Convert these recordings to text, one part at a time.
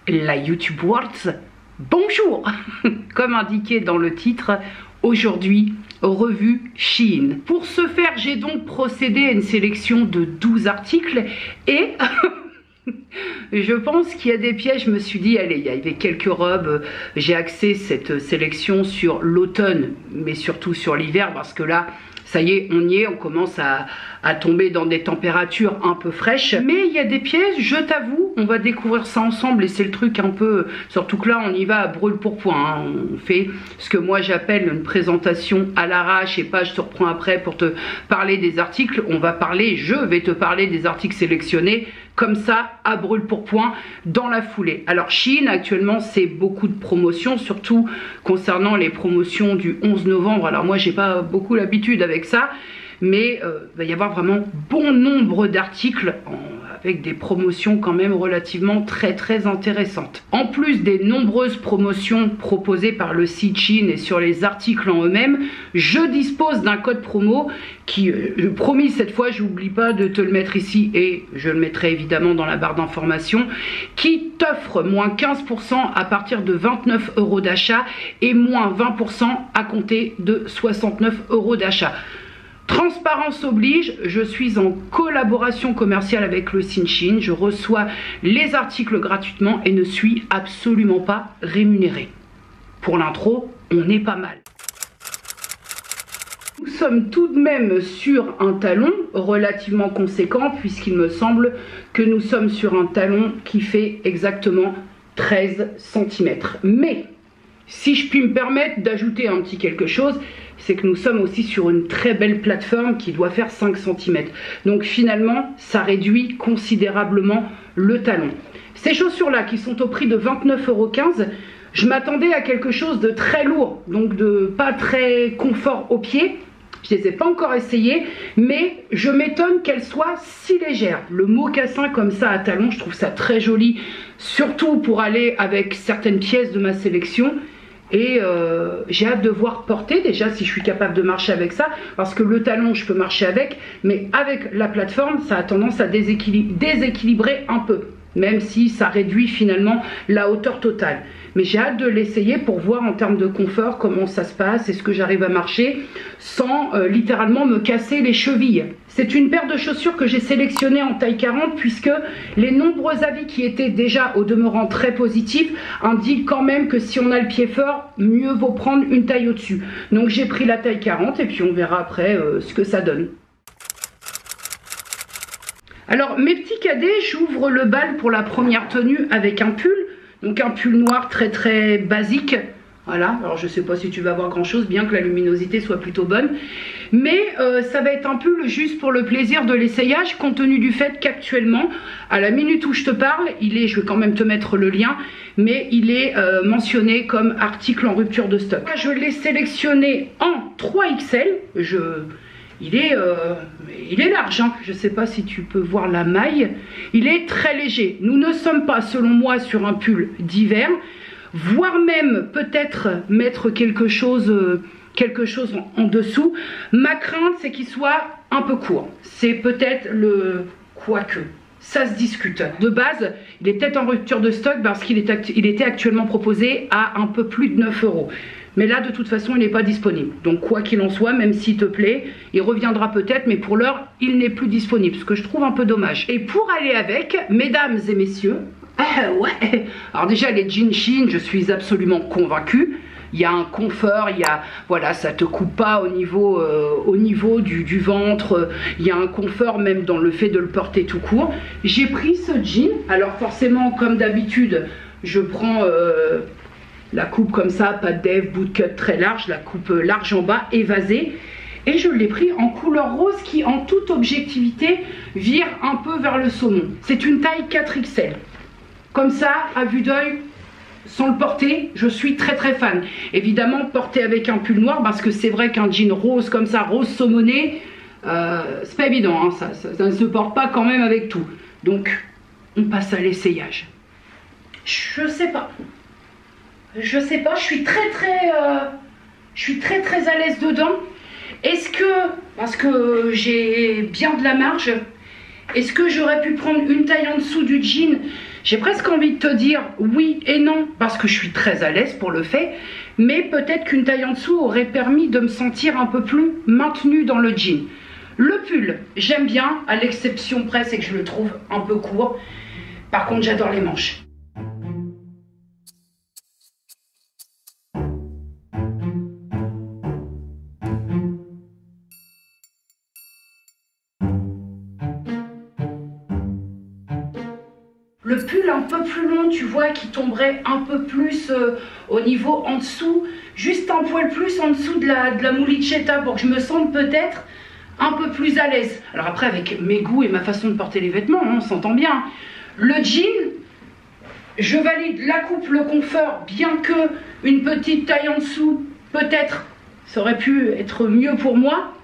La YouTube Worlds, bonjour. Comme indiqué dans le titre, aujourd'hui, revue Shein. Pour ce faire, j'ai donc procédé à une sélection de 12 articles et je pense qu'il y a des pièges. Je me suis dit, allez, il y avait quelques robes. J'ai axé cette sélection sur l'automne, mais surtout sur l'hiver, parce que là, ça y est, on commence à tomber dans des températures un peu fraîches. Mais il y a des pièges, je t'avoue, on va découvrir ça ensemble et c'est le truc un peu... Surtout que là, on y va à brûle pour point. Hein. On fait ce que moi j'appelle une présentation à l'arrache et pas je te reprends après pour te parler des articles. Je vais te parler des articles sélectionnés comme ça, à brûle pour point, dans la foulée. Alors Shein, actuellement, c'est beaucoup de promotions, surtout concernant les promotions du 11 novembre. Alors moi, j'ai pas beaucoup l'habitude avec ça, mais il va y avoir vraiment bon nombre d'articles avec des promotions quand même relativement très intéressantes. En plus des nombreuses promotions proposées par le site Shein et sur les articles en eux-mêmes, je dispose d'un code promo qui, promis cette fois, j'oublie pas de te le mettre ici et je le mettrai évidemment dans la barre d'information, qui t'offre moins 15% à partir de 29 € d'achat et moins 20% à compter de 69 € d'achat. Transparence oblige, je suis en collaboration commerciale avec le site Shein, je reçois les articles gratuitement et ne suis absolument pas rémunérée. Pour l'intro, on est pas mal. Nous sommes tout de même sur un talon relativement conséquent puisqu'il me semble que nous sommes sur un talon qui fait exactement 13 cm. Mais si je puis me permettre d'ajouter un petit quelque chose, c'est que nous sommes aussi sur une très belle plateforme qui doit faire 5 cm. Donc finalement, ça réduit considérablement le talon. Ces chaussures-là qui sont au prix de 29,15 €, je m'attendais à quelque chose de très lourd, donc de pas très confort au pied. Je ne les ai pas encore essayées, mais je m'étonne qu'elles soient si légères. Le mocassin comme ça à talons, je trouve ça très joli, surtout pour aller avec certaines pièces de ma sélection. Et j'ai hâte de voir porter déjà si je suis capable de marcher avec ça, parce que le talon je peux marcher avec, mais avec la plateforme ça a tendance à déséquilibrer un peu, même si ça réduit finalement la hauteur totale. Mais j'ai hâte de l'essayer pour voir en termes de confort comment ça se passe, est-ce que j'arrive à marcher sans littéralement me casser les chevilles. C'est une paire de chaussures que j'ai sélectionnée en taille 40 puisque les nombreux avis qui étaient déjà au demeurant très positifs indiquent quand même que si on a le pied fort, mieux vaut prendre une taille au-dessus. Donc j'ai pris la taille 40 et puis on verra après ce que ça donne. Alors mes petits cadets, j'ouvre le bal pour la première tenue avec un pull. Donc un pull noir très basique. Voilà, alors je sais pas si tu vas voir grand chose, bien que la luminosité soit plutôt bonne. Mais ça va être un pull juste pour le plaisir de l'essayage, compte tenu du fait qu'actuellement, à la minute où je te parle, je vais quand même te mettre le lien, mais il est mentionné comme article en rupture de stock. Je l'ai sélectionné en 3XL, il est large, hein. Je ne sais pas si tu peux voir la maille. Il est très léger. Nous ne sommes pas, selon moi, sur un pull d'hiver, voire même peut-être mettre quelque chose en dessous. Ma crainte, c'est qu'il soit un peu court. C'est peut-être le quoique. Ça se discute. De base, il est peut-être en rupture de stock parce qu'il était actuellement proposé à un peu plus de 9 €. Mais là, de toute façon, il n'est pas disponible. Donc, quoi qu'il en soit, même s'il te plaît, il reviendra peut-être, mais pour l'heure, il n'est plus disponible, ce que je trouve un peu dommage. Et pour aller avec, mesdames et messieurs, ouais. Alors déjà, les jeans Shein, je suis absolument convaincue. Il y a un confort, voilà, ça te coupe pas au niveau du ventre. Il y a un confort même dans le fait de le porter tout court. J'ai pris ce jean. Alors forcément, comme d'habitude, je prends la coupe comme ça, pas de dev, bootcut très large, la coupe large en bas, évasée. Et je l'ai pris en couleur rose qui, en toute objectivité, vire un peu vers le saumon. C'est une taille 4XL. Comme ça, à vue d'œil, sans le porter, je suis très fan. Évidemment, porter avec un pull noir, parce que c'est vrai qu'un jean rose comme ça, rose saumonné, c'est pas évident, hein, ça ne se porte pas quand même avec tout. Donc, on passe à l'essayage. Je sais pas, je suis très à l'aise dedans. Est-ce que, parce que j'ai bien de la marge, Est-ce que j'aurais pu prendre une taille en dessous du jean? J'ai presque envie de te dire oui et non, parce que je suis très à l'aise pour le fait, mais peut-être qu'une taille en dessous aurait permis de me sentir un peu plus maintenue dans le jean. Le pull, j'aime bien, à l'exception près, c'est que je le trouve un peu court. Par contre, j'adore les manches. Le pull un peu plus long, tu vois, qui tomberait un peu plus au niveau en dessous, juste un poil plus en dessous de la moulichetta pour que je me sente peut-être un peu plus à l'aise. Alors après, avec mes goûts et ma façon de porter les vêtements, on s'entend bien. Le jean, je valide la coupe, le confort, bien que une petite taille en dessous, peut-être, ça aurait pu être mieux pour moi.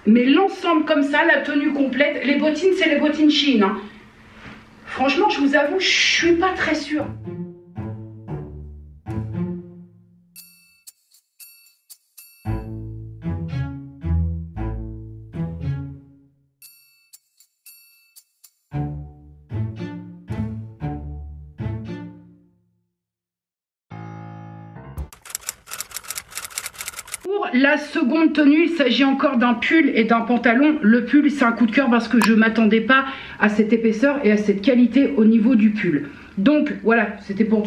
Mais l'ensemble comme ça, la tenue complète, les bottines, c'est les bottines Shein, hein. Franchement, je vous avoue, je suis pas très sûre. Pour la seconde tenue, il s'agit encore d'un pull et d'un pantalon. Le pull, c'est un coup de cœur parce que je ne m'attendais pas à cette épaisseur et à cette qualité au niveau du pull. Donc voilà, c'était pour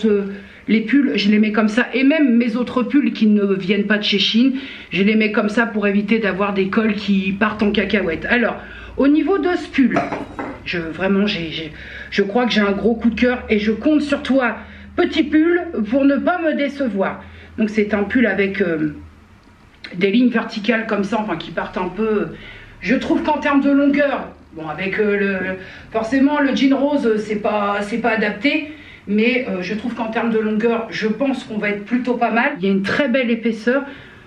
les pulls, je les mets comme ça. Et même mes autres pulls qui ne viennent pas de chez Shein, je les mets comme ça pour éviter d'avoir des cols qui partent en cacahuète. Alors, au niveau de ce pull, je crois que j'ai un gros coup de cœur et je compte sur toi, petit pull, pour ne pas me décevoir. Donc c'est un pull avec des lignes verticales comme ça, enfin qui partent un peu. Je trouve qu'en termes de longueur, bon avec forcément le jean rose c'est pas adapté, mais je trouve qu'en termes de longueur, je pense qu'on va être plutôt pas mal. Il y a une très belle épaisseur,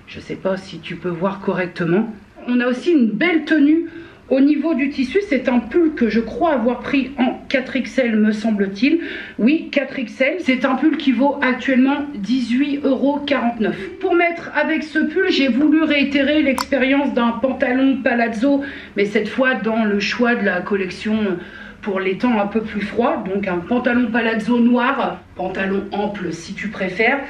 je sais pas si tu peux voir correctement. On a aussi une belle tenue au niveau du tissu, c'est un pull que je crois avoir pris en 4XL me semble-t-il. Oui, 4XL. C'est un pull qui vaut actuellement 18,49 €. Pour mettre avec ce pull, j'ai voulu réitérer l'expérience d'un pantalon palazzo, mais cette fois dans le choix de la collection pour les temps un peu plus froids. Donc un pantalon palazzo noir, pantalon ample si tu préfères.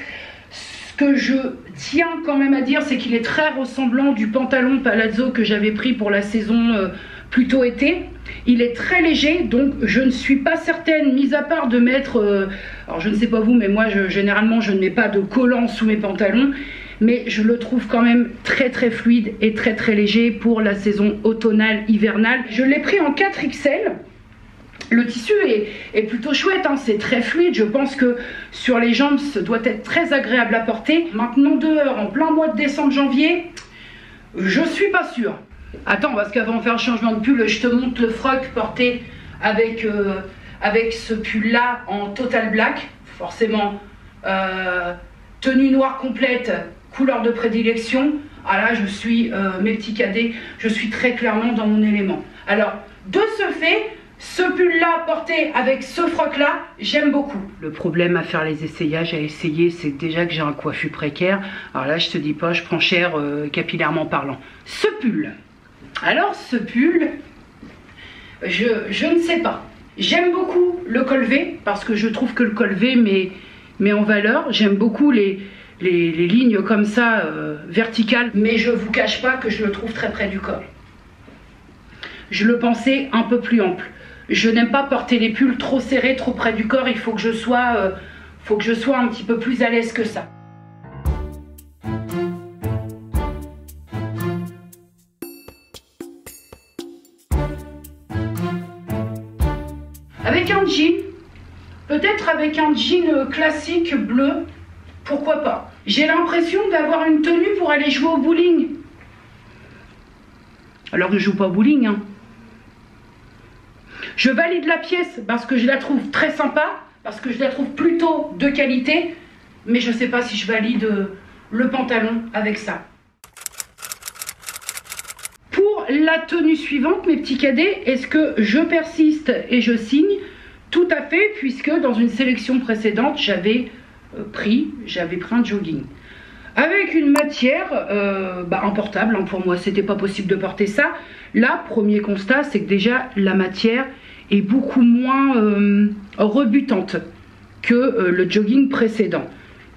Ce que je tiens quand même à dire, c'est qu'il est très ressemblant du pantalon palazzo que j'avais pris pour la saison plutôt été. Il est très léger, donc je ne suis pas certaine, mis à part de mettre, alors je ne sais pas vous, mais moi généralement je ne mets pas de collant sous mes pantalons, mais je le trouve quand même très très fluide et très très léger pour la saison automnale hivernale. Je l'ai pris en 4XL. Le tissu est plutôt chouette, hein, c'est très fluide, je pense que sur les jambes ça doit être très agréable à porter. Maintenant dehors, en plein mois de décembre-janvier, je suis pas sûre. Attends, parce qu'avant de faire le changement de pull, je te montre le froc porté avec ce pull là en total black. Forcément, tenue noire complète, couleur de prédilection. Ah là, je suis, mes petits cadets, je suis très clairement dans mon élément. Alors, de ce fait, ce pull là porté avec ce froc là, j'aime beaucoup. Le problème à faire les essayages, à essayer, c'est déjà que j'ai un coiffure précaire. Alors là je te dis pas, je prends cher capillairement parlant. Ce pull, alors ce pull, je ne sais pas. J'aime beaucoup le col V parce que je trouve que le col V met en valeur. J'aime beaucoup les lignes comme ça verticales, mais je vous cache pas que je le trouve très près du corps. Je le pensais un peu plus ample. Je n'aime pas porter les pulls trop serrés, trop près du corps. Il faut que je sois un petit peu plus à l'aise que ça. Avec un jean, peut-être avec un jean classique bleu, pourquoi pas. J'ai l'impression d'avoir une tenue pour aller jouer au bowling. Alors que je joue pas au bowling, hein. Je valide la pièce parce que je la trouve très sympa, parce que je la trouve plutôt de qualité, mais je ne sais pas si je valide le pantalon avec ça. Pour la tenue suivante, mes petits cadets, est-ce que je persiste et je signe? Tout à fait, puisque dans une sélection précédente, j'avais pris un jogging. avec une matière importable, hein, pour moi c'était pas possible de porter ça. Là, premier constat, c'est que déjà la matière est beaucoup moins rebutante que le jogging précédent.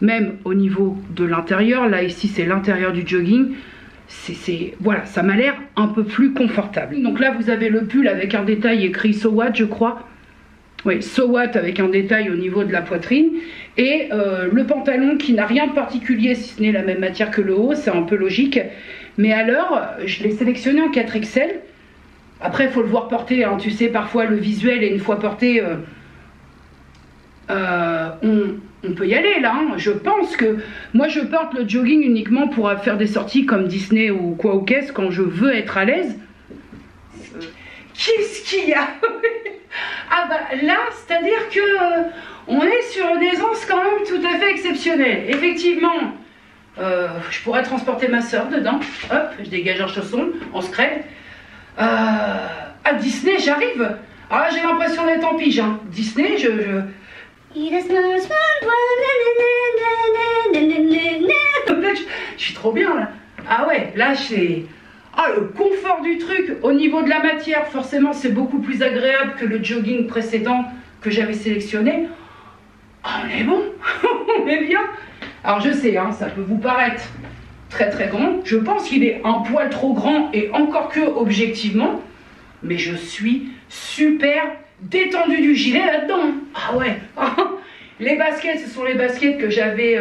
Même au niveau de l'intérieur, là ici c'est l'intérieur du jogging, voilà, ça m'a l'air un peu plus confortable. Donc là vous avez le pull avec un détail écrit So What, je crois. Oui, So What avec un détail au niveau de la poitrine. Et le pantalon qui n'a rien de particulier si ce n'est la même matière que le haut, c'est un peu logique. Mais alors, je l'ai sélectionné en 4XL. Après, il faut le voir porter, hein. Tu sais, parfois le visuel, et une fois porté, on peut y aller là, hein. Je pense que moi je porte le jogging uniquement pour faire des sorties comme Disney ou quoi ou qu'est-ce, quand je veux être à l'aise. Qu'est-ce qu'il y a? Ah bah là, c'est-à-dire que on est sur une aisance quand même tout à fait exceptionnelle. Effectivement, je pourrais transporter ma soeur dedans. Hop, je dégage un chausson, on se crève. À Disney, j'arrive. Ah, j'ai l'impression d'être en pige, hein. Disney, je... Je suis trop bien là. Ah ouais, là c'est... Ah, le confort du truc. Au niveau de la matière, forcément c'est beaucoup plus agréable que le jogging précédent que j'avais sélectionné. Ah, on est bon. On est bien. Alors je sais, hein, ça peut vous paraître très très grand. Je pense qu'il est un poil trop grand, et encore que objectivement. Mais je suis super détendu du gilet là-dedans. Ah ouais. Les baskets, ce sont les baskets que j'avais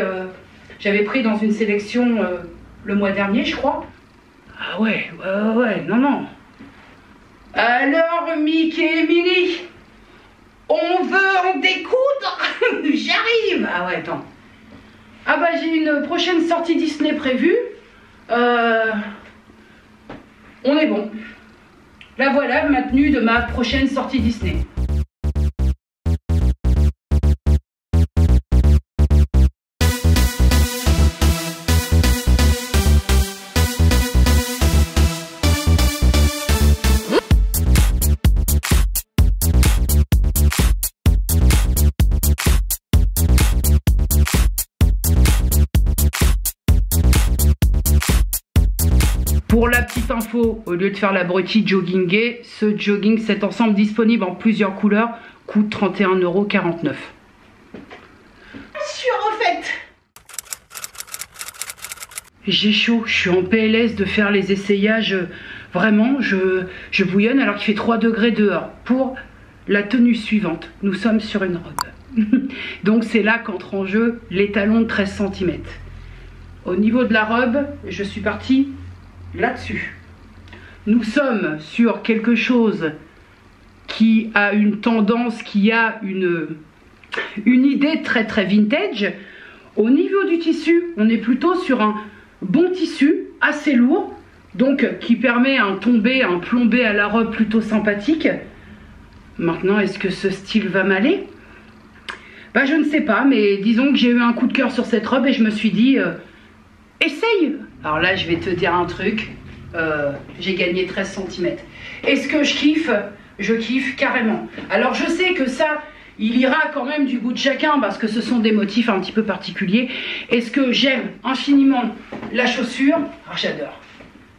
pris dans une sélection le mois dernier, je crois. Ah ouais, non. Alors, Mickey et Minnie, on veut en découdre. J'arrive. Ah ouais, attends. Ah bah j'ai une prochaine sortie Disney prévue. On est bon. La voilà, ma tenue de ma prochaine sortie Disney. Pour la petite info, au lieu de faire l'abruti jogging gay, ce jogging, cet ensemble disponible en plusieurs couleurs, coûte 31,49 €. Surrefaite. J'ai chaud, je suis en PLS de faire les essayages. Vraiment, je bouillonne alors qu'il fait 3 degrés dehors. Pour la tenue suivante, nous sommes sur une robe. Donc c'est là qu'entre en jeu les talons de 13 cm. Au niveau de la robe, je suis partie là-dessus. Nous sommes sur quelque chose qui a une tendance, qui a une idée très très vintage. Au niveau du tissu, on est plutôt sur un bon tissu, assez lourd, donc qui permet un tombé, un plombé à la robe plutôt sympathique. Maintenant, est-ce que ce style va m'aller? Bah, je ne sais pas, mais disons que j'ai eu un coup de cœur sur cette robe et je me suis dit, essaye. Alors là, je vais te dire un truc, j'ai gagné 13 cm. Est-ce que je kiffe? Je kiffe carrément. Alors je sais que ça, il ira quand même du goût de chacun parce que ce sont des motifs un petit peu particuliers. Est-ce que j'aime infiniment la chaussure? Ah, j'adore.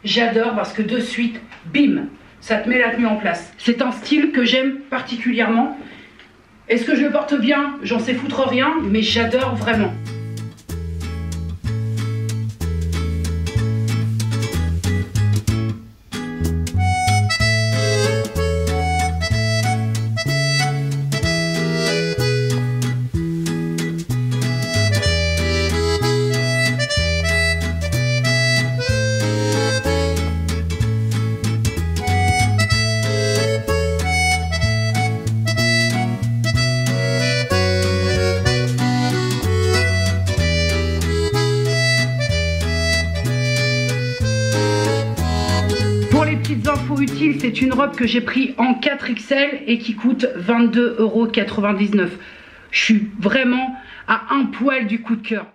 J'adore parce que de suite, bim, ça te met la tenue en place. C'est un style que j'aime particulièrement. Est-ce que je le porte bien? J'en sais foutre rien, mais j'adore vraiment. Infos utiles, c'est une robe que j'ai pris en 4XL et qui coûte 22,99 €. Je suis vraiment à un poil du coup de cœur.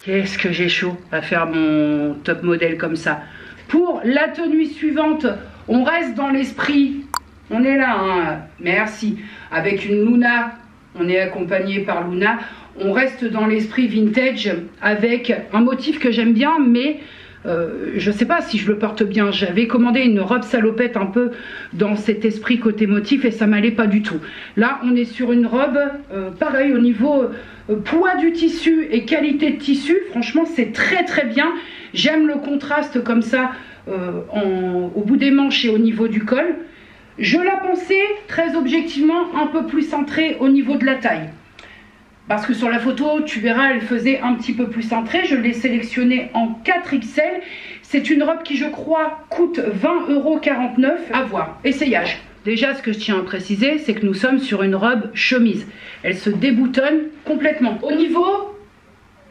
Qu'est-ce que j'ai chaud à faire mon top modèle comme ça. Pour la tenue suivante, on reste dans l'esprit. On est là, hein, merci. Avec une Luna, on est accompagné par Luna. On reste dans l'esprit vintage avec un motif que j'aime bien, mais je sais pas si je le porte bien. J'avais commandé une robe salopette un peu dans cet esprit côté motif et ça m'allait pas du tout. Là, on est sur une robe, pareil, au niveau poids du tissu et qualité de tissu, franchement, c'est très très bien. J'aime le contraste comme ça au bout des manches et au niveau du col. Je la pensais très objectivement un peu plus centrée au niveau de la taille. Parce que sur la photo, tu verras, elle faisait un petit peu plus cintrée. Je l'ai sélectionnée en 4XL. C'est une robe qui, je crois, coûte 20,49 € à voir. Essayage. Déjà, ce que je tiens à préciser, c'est que nous sommes sur une robe chemise. Elle se déboutonne complètement. Au niveau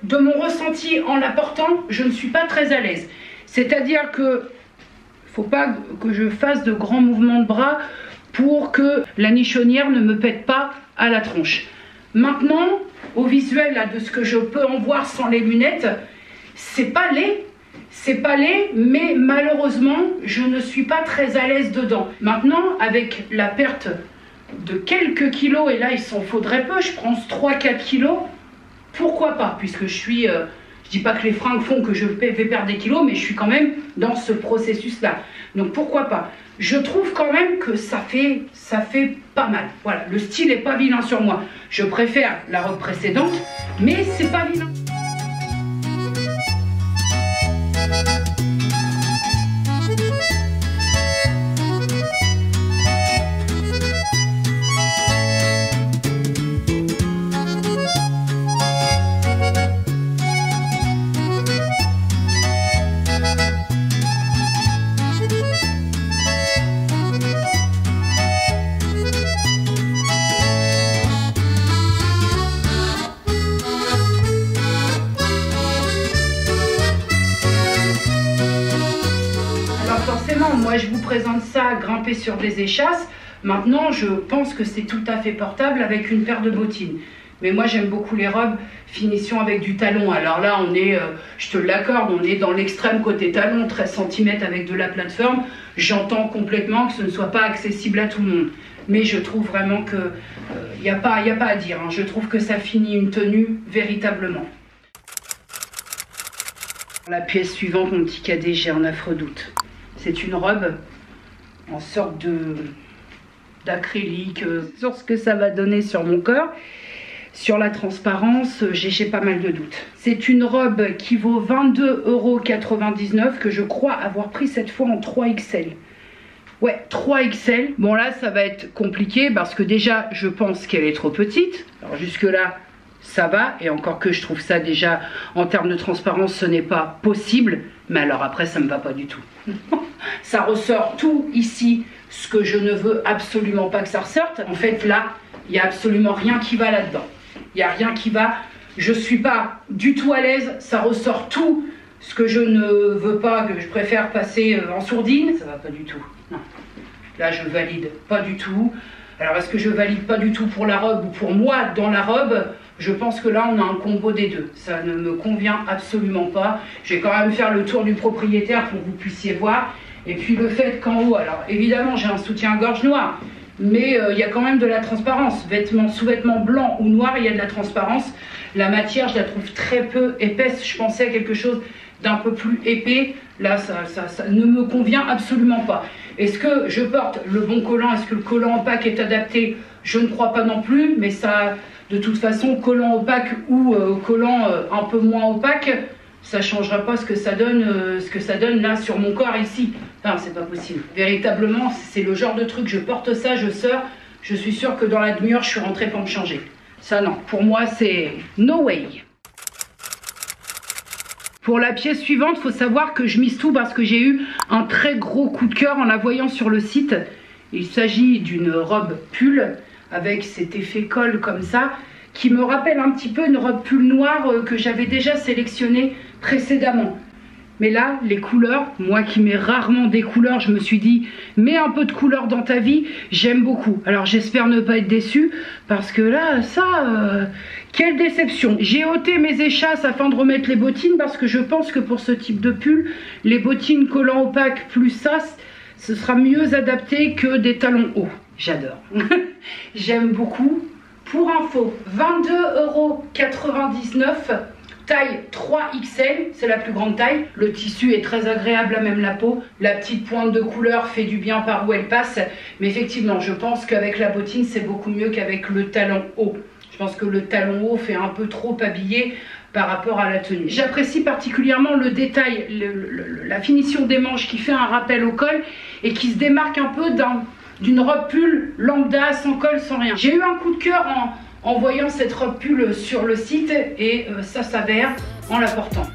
de mon ressenti en la portant, je ne suis pas très à l'aise. C'est-à-dire que faut pas que je fasse de grands mouvements de bras pour que la nichonnière ne me pète pas à la tronche. Maintenant, au visuel là, de ce que je peux en voir sans les lunettes, c'est pas laid, mais malheureusement, je ne suis pas très à l'aise dedans. Maintenant, avec la perte de quelques kilos, et là il s'en faudrait peu, je prends 3-4 kilos, pourquoi pas, puisque je suis, je dis pas que les fringues font que je vais perdre des kilos, mais je suis quand même dans ce processus-là. Donc pourquoi pas. Je trouve quand même que ça fait pas mal. Voilà, le style est pas vilain sur moi. Je préfère la robe précédente, mais c'est pas vilain. Moi je vous présente ça grimpé sur des échasses. Maintenant je pense que c'est tout à fait portable avec une paire de bottines. Mais moi j'aime beaucoup les robes finition avec du talon. Alors là on est, je te l'accorde, on est dans l'extrême côté talon, 13 cm avec de la plateforme. J'entends complètement que ce ne soit pas accessible à tout le monde. Mais je trouve vraiment que y a pas à dire. Hein. Je trouve que ça finit une tenue véritablement. La pièce suivante, mon petit cadet, j'ai un affreux doute. C'est une robe en sorte d'acrylique sur ce que ça va donner sur mon corps. Sur la transparence, j'ai pas mal de doutes. C'est une robe qui vaut 22,99 € que je crois avoir pris cette fois en 3XL. Ouais, 3XL. Bon là, ça va être compliqué parce que déjà, je pense qu'elle est trop petite. Alors jusque là, ça va. Et encore que je trouve ça déjà, en termes de transparence, ce n'est pas possible. Mais alors après, ça me va pas du tout. Ça ressort tout ici, ce que je ne veux absolument pas que ça ressorte. En fait, là, il n'y a absolument rien qui va là-dedans. Il n'y a rien qui va. Je ne suis pas du tout à l'aise. Ça ressort tout ce que je ne veux pas, que je préfère passer en sourdine. Ça va pas du tout. Non. Là, je valide pas du tout. Alors, est-ce que je valide pas du tout pour la robe ou pour moi dans la robe ? Je pense que là, on a un combo des deux. Ça ne me convient absolument pas. Je vais quand même faire le tour du propriétaire pour que vous puissiez voir. Et puis le fait qu'en haut, alors évidemment, j'ai un soutien-gorge noir, mais il y a quand même de la transparence. Sous-vêtements blancs ou noirs, il y a de la transparence. La matière, je la trouve très peu épaisse. Je pensais à quelque chose d'un peu plus épais. Là, ça ne me convient absolument pas. Est-ce que je porte le bon collant? Est-ce que le collant opaque est adapté? Je ne crois pas non plus, mais ça... De toute façon, collant opaque ou collant un peu moins opaque, ça ne changera pas ce que ça donne là sur mon corps ici. Enfin, c'est pas possible. Véritablement, c'est le genre de truc, je porte ça, je sors, je suis sûre que dans la demi-heure, je suis rentrée pour me changer. Ça non, pour moi, c'est no way. Pour la pièce suivante, il faut savoir que je mise tout parce que j'ai eu un très gros coup de cœur en la voyant sur le site. Il s'agit d'une robe pull avec cet effet col comme ça, qui me rappelle un petit peu une robe pull noire que j'avais déjà sélectionnée précédemment. Mais là, les couleurs, moi qui mets rarement des couleurs, je me suis dit, mets un peu de couleur dans ta vie, j'aime beaucoup. Alors j'espère ne pas être déçue, parce que là, quelle déception. J'ai ôté mes échasses afin de remettre les bottines, parce que je pense que pour ce type de pull, les bottines collants opaques plus ça, ce sera mieux adapté que des talons hauts. J'adore. J'aime beaucoup. Pour info, 22,99 €, taille 3XL, c'est la plus grande taille. Le tissu est très agréable à même la peau. La petite pointe de couleur fait du bien par où elle passe. Mais effectivement, je pense qu'avec la bottine, c'est beaucoup mieux qu'avec le talon haut. Je pense que le talon haut fait un peu trop habillé par rapport à la tenue. J'apprécie particulièrement le détail, la finition des manches qui fait un rappel au col et qui se démarque un peu d'une robe pull lambda, sans col, sans rien. J'ai eu un coup de cœur en voyant cette robe pull sur le site et ça s'avère en la portant.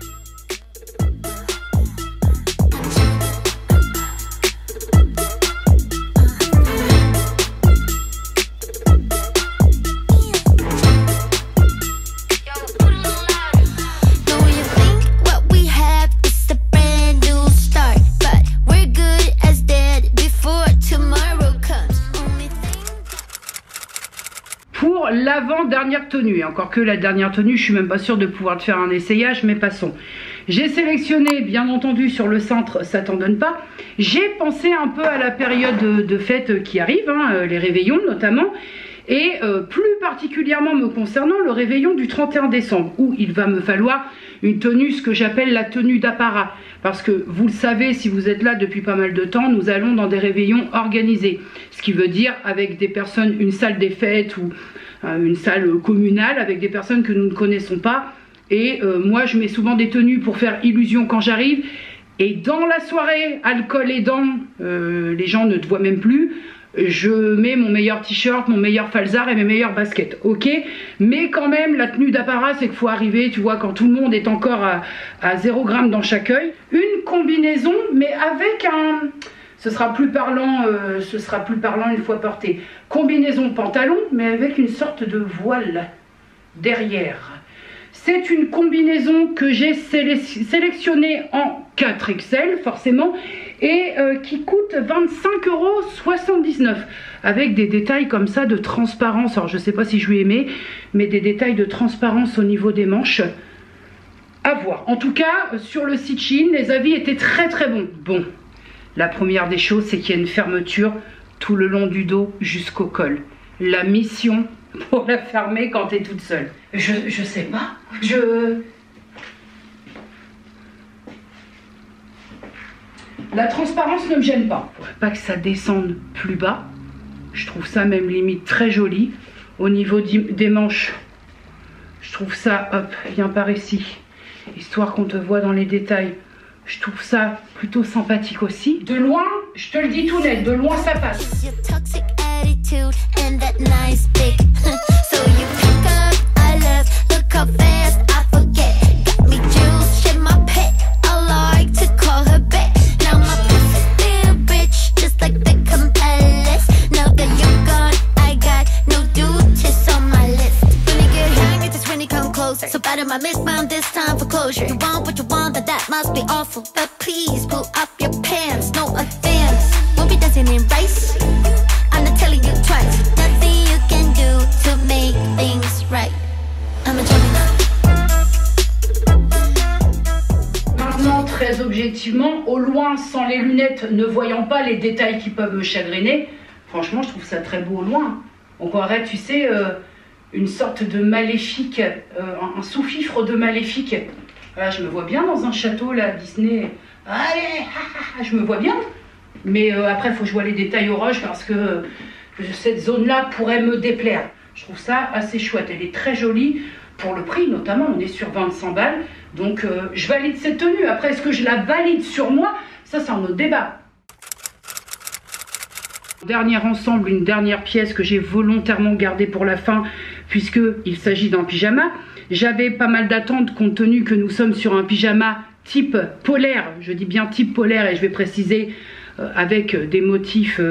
L'avant-dernière tenue, encore que la dernière tenue, je suis même pas sûre de pouvoir te faire un essayage, mais passons. J'ai sélectionné, bien entendu, sur le cintre, ça t'en donne pas. J'ai pensé un peu à la période de fête qui arrive, hein, les réveillons notamment, et plus particulièrement me concernant le réveillon du 31 décembre, où il va me falloir une tenue, ce que j'appelle la tenue d'apparat. Parce que vous le savez, si vous êtes là depuis pas mal de temps, nous allons dans des réveillons organisés. Ce qui veut dire avec des personnes, une salle des fêtes ou une salle communale avec des personnes que nous ne connaissons pas. Et moi, je mets souvent des tenues pour faire illusion quand j'arrive. Et dans la soirée, alcool aidant, les gens ne te voient même plus. Je mets mon meilleur t-shirt, mon meilleur falzar et mes meilleures baskets, ok? Mais quand même, la tenue d'apparat, c'est qu'il faut arriver, tu vois, quand tout le monde est encore à 0 g dans chaque œil. Une combinaison, mais avec un... Ce sera plus parlant une fois porté. Combinaison pantalon, mais avec une sorte de voile derrière. C'est une combinaison que j'ai sélectionnée en 4XL, forcément, et qui coûte 25,79 € avec des détails comme ça de transparence. Alors, je ne sais pas si je vais aimer, mais des détails de transparence au niveau des manches. À voir. En tout cas, sur le site Shein, les avis étaient très très bons. Bon, la première des choses, c'est qu'il y a une fermeture tout le long du dos jusqu'au col. La mission pour la fermer quand tu es toute seule. Je sais pas. La transparence ne me gêne pas. Faudrait pas que ça descende plus bas. Je trouve ça même limite très joli. Au niveau des manches, je trouve ça, hop, viens par ici. Histoire qu'on te voit dans les détails. Je trouve ça plutôt sympathique aussi. De loin, je te le dis tout net, de loin ça passe. So bad on my list, found this time for closure. You want what you want, that must be awful. But please pull up your pants, no offense. Won't be dancing in rice. I'm not telling you twice. Nothing you can do to make things right. I'm a Maintenant, très objectivement, au loin, sans les lunettes, ne voyant pas les détails qui peuvent me chagriner, franchement, je trouve ça très beau au loin. On croirait, tu sais... une sorte de maléfique, un sous-fifre de maléfique. Voilà, je me vois bien dans un château, là, Disney. Allez, je me vois bien. Mais après, il faut que je vois les détails au rush parce que cette zone-là pourrait me déplaire. Je trouve ça assez chouette. Elle est très jolie pour le prix, notamment. On est sur 25 balles. Donc, je valide cette tenue. Après, est-ce que je la valide sur moi? Ça, c'est un autre débat. Dernier ensemble, une dernière pièce que j'ai volontairement gardée pour la fin puisqu'il s'agit d'un pyjama. J'avais pas mal d'attentes compte tenu que nous sommes sur un pyjama type polaire, je dis bien type polaire et je vais préciser avec des motifs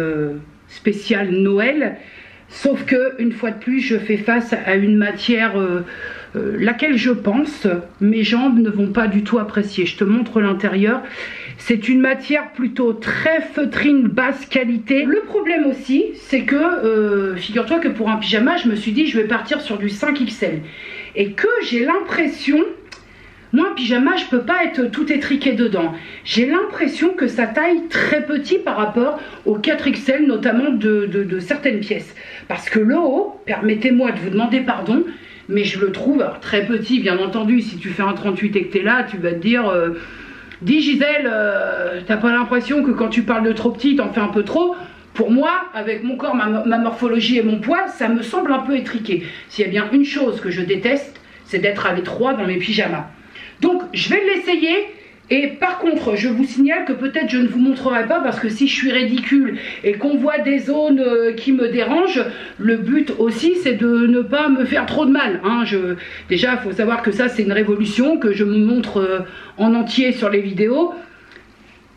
spécial Noël, sauf que une fois de plus je fais face à une matière laquelle je pense mes jambes ne vont pas du tout apprécier. Je te montre l'intérieur. C'est une matière plutôt très feutrine, basse qualité. Le problème aussi, c'est que, figure-toi que pour un pyjama, je me suis dit, je vais partir sur du 5XL. Et que j'ai l'impression, Moi, un pyjama, je peux pas être tout étriqué dedans. J'ai l'impression que ça taille très petit par rapport au 4XL, notamment de certaines pièces. Parce que le haut, permettez-moi de vous demander pardon, mais je le trouve alors, très petit, bien entendu. Si tu fais un 38 et que t'es là, tu vas te dire... dis Gisèle, t'as pas l'impression que quand tu parles de trop petit, t'en fais un peu trop? Pour moi, avec mon corps, ma morphologie et mon poids, ça me semble un peu étriqué. S'il y a bien une chose que je déteste, c'est d'être à l'étroit dans mes pyjamas. Donc, je vais l'essayer. Et par contre, je vous signale que peut-être je ne vous montrerai pas parce que si je suis ridicule et qu'on voit des zones qui me dérangent, le but aussi c'est de ne pas me faire trop de mal. Hein. Déjà, il faut savoir que ça c'est une révolution, que je me montre en entier sur les vidéos.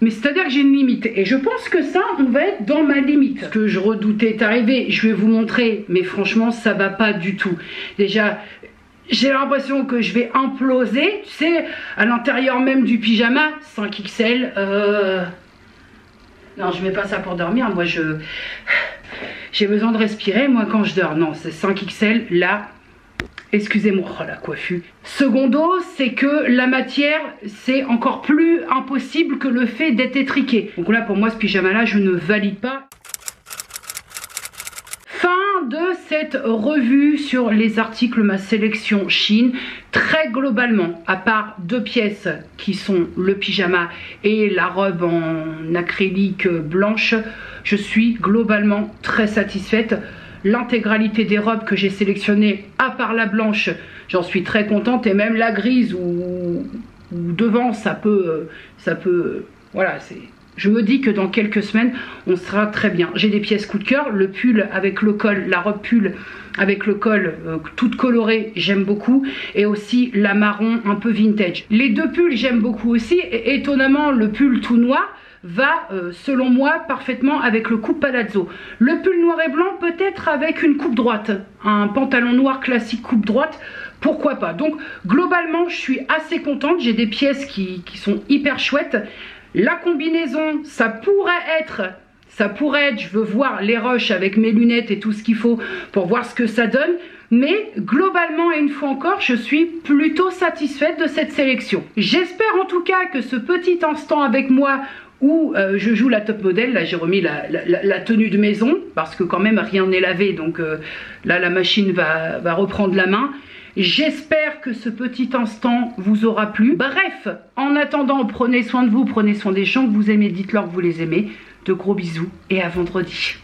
Mais c'est-à-dire que j'ai une limite. Et je pense que ça, on va être dans ma limite. Ce que je redoutais est arrivé. Je vais vous montrer. Mais franchement, ça va pas du tout. Déjà... j'ai l'impression que je vais imploser, tu sais, à l'intérieur même du pyjama, 5XL. Non, je mets pas ça pour dormir, moi j'ai besoin de respirer, moi quand je dors. Non, c'est 5XL, là, excusez-moi, oh la coiffure. Secondo, c'est que la matière, c'est encore plus impossible que le fait d'être étriqué. Donc là, pour moi, ce pyjama-là, je ne valide pas. De cette revue sur les articles ma sélection Shein, très globalement, à part 2 pièces qui sont le pyjama et la robe en acrylique blanche, je suis globalement très satisfaite. L'intégralité des robes que j'ai sélectionnées, à part la blanche, j'en suis très contente, et même la grise ou devant ça peut voilà, c'est... Je me dis que dans quelques semaines, on sera très bien. J'ai des pièces coup de cœur. Le pull avec le col, la robe pull avec le col toute colorée, j'aime beaucoup. Et aussi la marron un peu vintage. Les 2 pulls, j'aime beaucoup aussi. Et étonnamment, le pull tout noir va, selon moi, parfaitement avec le coupe palazzo. Le pull noir et blanc, peut-être avec une coupe droite. Un pantalon noir classique coupe droite. Pourquoi pas? Donc, globalement, je suis assez contente. J'ai des pièces qui sont hyper chouettes. La combinaison, ça pourrait être, je veux voir les rushs avec mes lunettes et tout ce qu'il faut pour voir ce que ça donne. Mais globalement, et une fois encore, je suis plutôt satisfaite de cette sélection. J'espère en tout cas que ce petit instant avec moi où je joue la top modèle, là j'ai remis la tenue de maison, parce que quand même rien n'est lavé, donc là la machine va reprendre la main. J'espère que ce petit instant vous aura plu. Bref, en attendant, prenez soin de vous, prenez soin des gens que vous aimez, dites-leur que vous les aimez. De gros bisous et à vendredi.